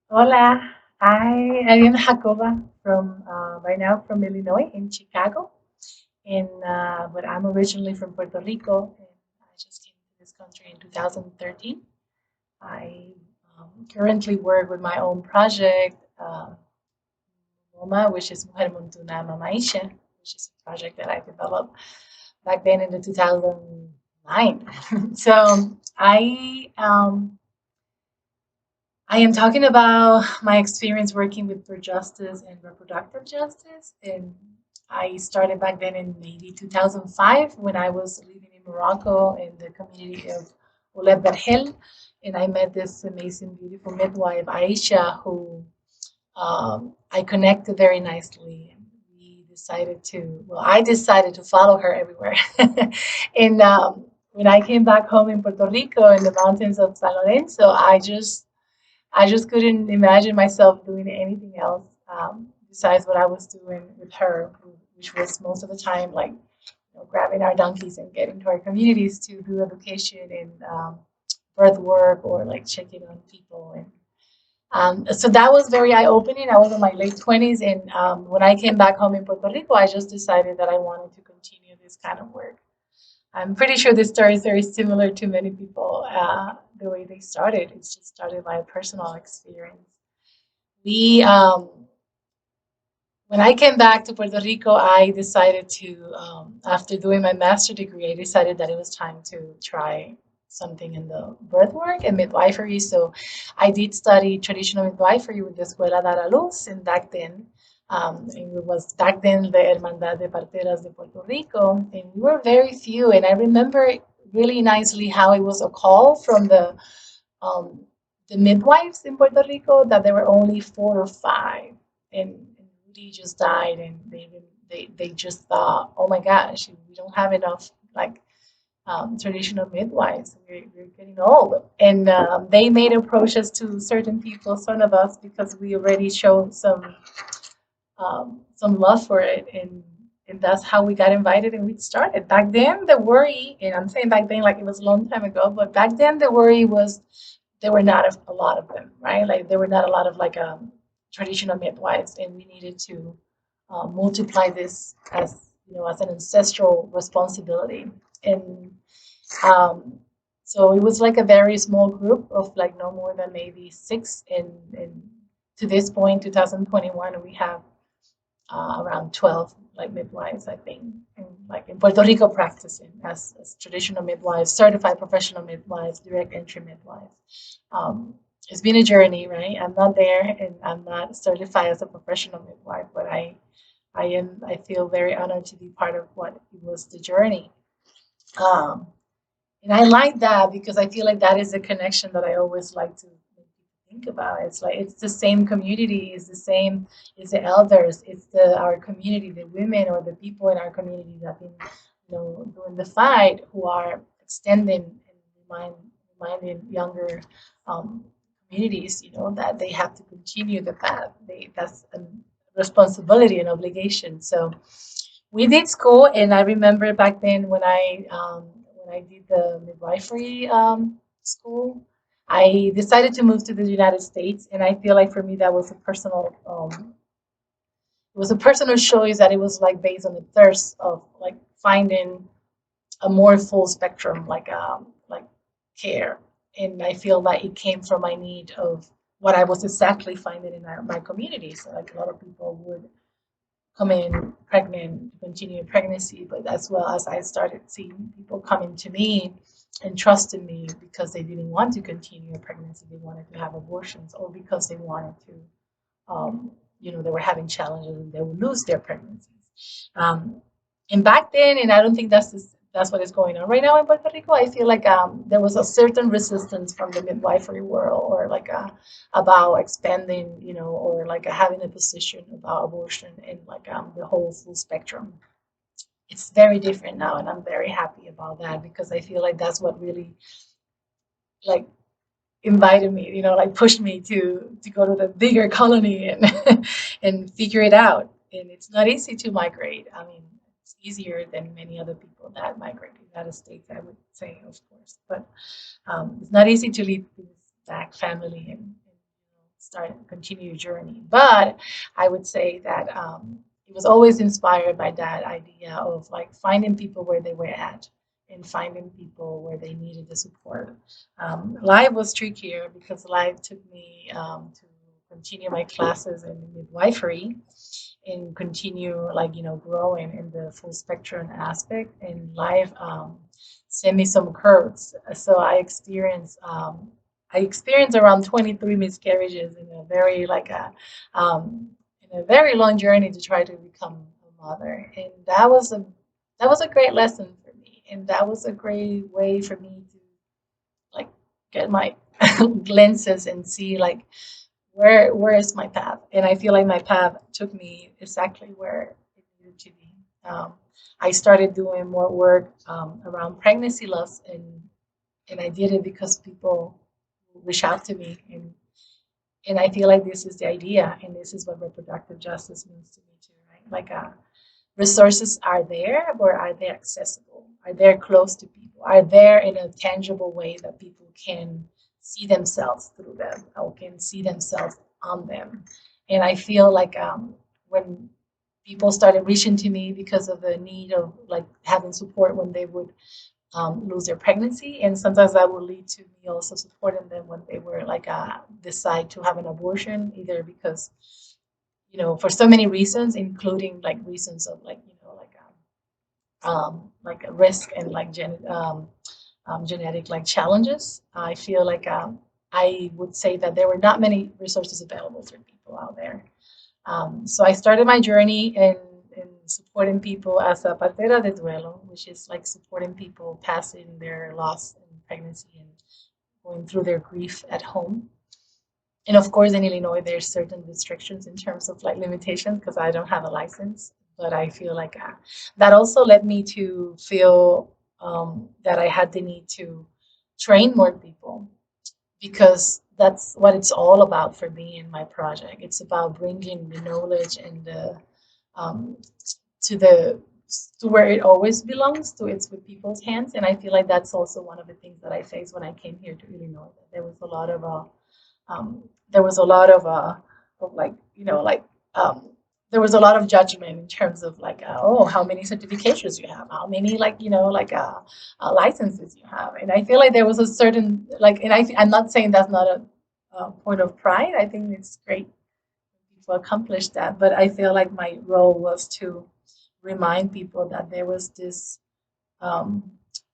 Hola, I am Jacoba from right now from Illinois in Chicago, and but I'm originally from Puerto Rico, and I just came to this country in 2013. I currently work with my own project, MOMA, which is Mujer Montuna Mama Niña, which is a project that I developed back then in the 2009. So I am talking about my experience working with for justice and reproductive justice. And I started back then in maybe 2005 when I was living in Morocco in the community of Ouled Berhel. And I met this amazing, beautiful midwife, Aisha, who I connected very nicely. And we decided to, well, I decided to follow her everywhere. And when I came back home in Puerto Rico in the mountains of San Lorenzo, I just couldn't imagine myself doing anything else besides what I was doing with her, which was most of the time like grabbing our donkeys and getting to our communities to do education and birth work or like checking on people. And so that was very eye opening. I was in my late 20s, and when I came back home in Puerto Rico, I just decided that I wanted to continue this kind of work. I'm pretty sure this story is very similar to many people. The way they started, it's just started by a personal experience. We, when I came back to Puerto Rico, I decided to, after doing my master degree, I decided that it was time to try something in the birth work and midwifery. So I did study traditional midwifery with the Escuela Dar, and back then, it was back then the Hermandad de Parteras de Puerto Rico, and we were very few. And I remember really nicely how it was a call from um, the midwives in Puerto Rico that there were only four or five, and Rudy just died, and they just thought, oh my gosh, we don't have enough like traditional midwives. We're getting old, and they made approaches to certain people, some of us, because we already showed some love for it, and that's how we got invited and we started. Back then, the worry, and I'm saying back then like it was a long time ago, but back then the worry was there were not a lot of them, right? Like there were not a lot of like traditional midwives, and we needed to multiply this as as an ancestral responsibility. And um, so it was like a very small group of like no more than maybe six. And to this point, 2021, we have around 12 like midwives, I think, and like in Puerto Rico practicing as traditional midwives, certified professional midwives, direct entry midwives. It's been a journey, right? I'm not there and I'm not certified as a professional midwife, but I feel very honored to be part of what it was the journey. Um, and I like that because I feel like that is a connection that I always like to make people think about. It's like it's the same community, it's the same, it's the elders, it's the our community, the women or the people in our community that have been, doing the fight who are extending and reminding younger um, communities, that they have to continue the path. That's a responsibility and obligation. So we did school, and I remember back then when I did the midwifery school, I decided to move to the United States, and I feel like for me that was a personal it was a personal choice that it was like based on the thirst of like finding a more full spectrum like care, and I feel like it came from my need of what I was exactly finding in my community. So like a lot of people would come in pregnant, continue pregnancy, but as well as I started seeing people coming to me and trusting me because they didn't want to continue a pregnancy, they wanted to have abortions, or because they wanted to, they were having challenges and they would lose their pregnancies. Um, and back then, and I don't think that's what is going on right now in Puerto Rico. I feel like there was a certain resistance from the midwifery world, or like about expanding, or like having a position about abortion and like the whole full spectrum. It's very different now, and I'm very happy about that because I feel like that's what really like invited me, like pushed me to go to the bigger colony and and figure it out. And it's not easy to migrate. I mean, it's easier than many other people that migrate to the United States, I would say, of course. But it's not easy to leave things back, family, and continue your journey. But I would say that it was always inspired by that idea of like finding people where they were at and finding people where they needed the support. Life was trickier because life took me to continue my classes in midwifery and continue like growing in the full spectrum aspect. And life sent me some curves. So I experienced around 23 miscarriages in a very in a very long journey to try to become a mother. And that was a great lesson for me. And that was a great way for me to like get my lenses and see like where is my path. And I feel like my path took me exactly where it needed to be. I started doing more work around pregnancy loss, and I did it because people reach out to me, and I feel like this is the idea, and this is what reproductive justice means to me too, right? Like resources are there, but are they accessible? Are they close to people? Are there in a tangible way that people can see themselves through them or can see themselves on them? And I feel like when people started reaching to me because of the need of like having support when they would lose their pregnancy, and sometimes that would lead to me also supporting them when they were like decide to have an abortion, either because for so many reasons, including like reasons of like a risk and like genetic like challenges. I feel like I would say that there were not many resources available for people out there. So I started my journey in supporting people as a Partería de Duelo, which is like supporting people passing their loss in pregnancy and going through their grief at home. And of course, in Illinois, there's certain restrictions in terms of like limitations because I don't have a license. But I feel like that also led me to feel that I had the need to train more people, because that's what it's all about for me in my project. It's about bringing the knowledge and the um, to the to where it always belongs to. It's with people's hands, and I feel like that's also one of the things that I faced when I came here to Illinois. That there was a lot of like there was a lot of judgment in terms of like oh, how many certifications you have, how many licenses you have. And I feel like there was a certain like, and I'm not saying that's not a point of pride. I think it's great people accomplish that, but I feel like my role was to remind people that um,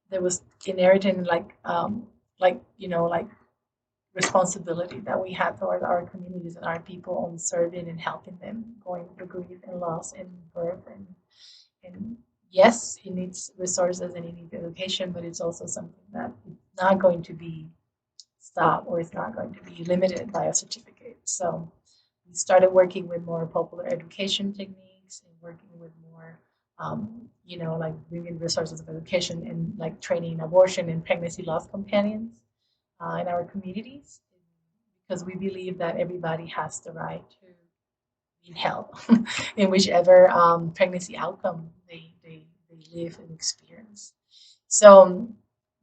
there was inherent like responsibility that we have toward our communities and our people on serving and helping them going through grief and loss and birth. And yes, it needs resources and it needs education, but it's also something that it's not going to be stopped, or it's not going to be limited by a certificate. So we started working with more popular education techniques and working with more like bringing resources of education and like training abortion and pregnancy loss companions in our communities, because we believe that everybody has the right to need help in whichever pregnancy outcome they live and experience. So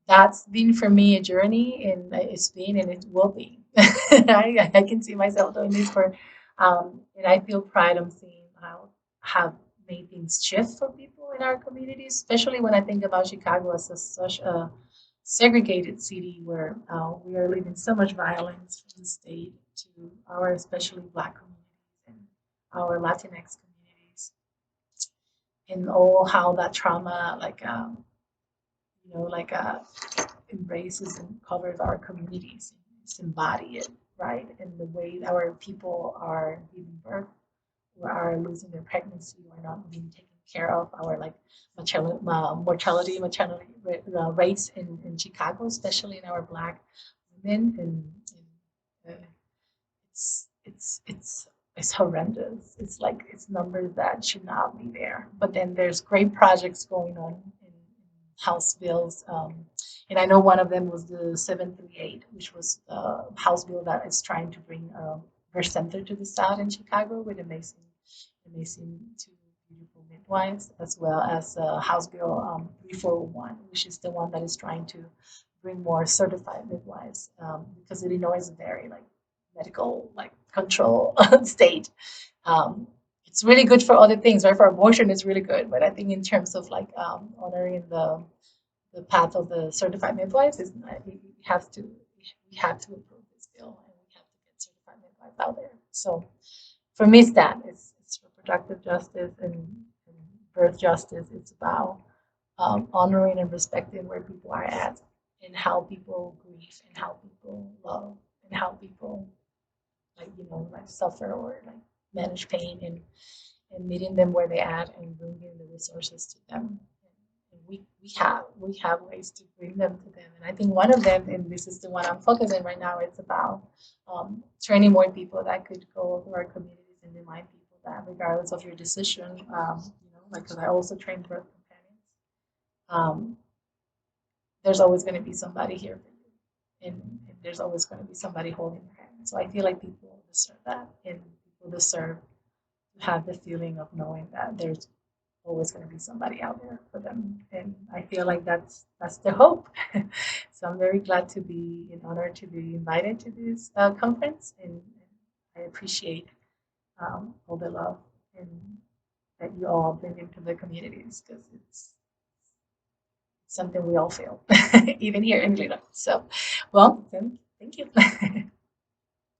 that's been for me a journey, and it's been and it will be. I can see myself doing this and I feel pride on seeing how have made things shift for people in our communities, especially when I think about Chicago as such a segregated city where we are living so much violence from the state to our especially Black communities and our Latinx communities, and all how that trauma like embraces and covers our communities. It's embodied, right? And the way our people are giving birth, or are losing their pregnancy, or not being taken care of, our like maternity rates in Chicago, especially in our Black women, and it's horrendous. It's like it's numbers that should not be there. But then there's great projects going on in House bills. And I know one of them was the 738, which was the House bill that is trying to bring a birth center to the South in Chicago with amazing two beautiful midwives, as well as House Bill 3401, which is the one that is trying to bring more certified midwives, because Illinois is very like biological like control state. It's really good for other things, right? For abortion, it's really good, but I think in terms of like honoring the path of the certified midwives, is not, we have to improve this bill, and we have to get certified midwives out there. So for me, it's that it's reproductive justice and birth justice. It's about honoring and respecting where people are at, and how people grieve, and how people love, and how people like like suffer or like manage pain, and meeting them where they at and bringing the resources to them. And we have ways to bring them to them, and I think one of them, and this is the one I'm focusing right now, it's about training more people that could go to our communities and remind people that regardless of your decision, like because I also train birth companions, um, there's always going to be somebody here for you, and there's always going to be somebody holding your hand. So I feel like people deserve that, and people deserve to have the feeling of knowing that there's always going to be somebody out there for them, and I feel like that's the hope. So I'm very glad to be in honor to be invited to this conference, and I appreciate all the love and that you all bring into the communities, because it's something we all feel, even here in Lima. So, well, then, thank you.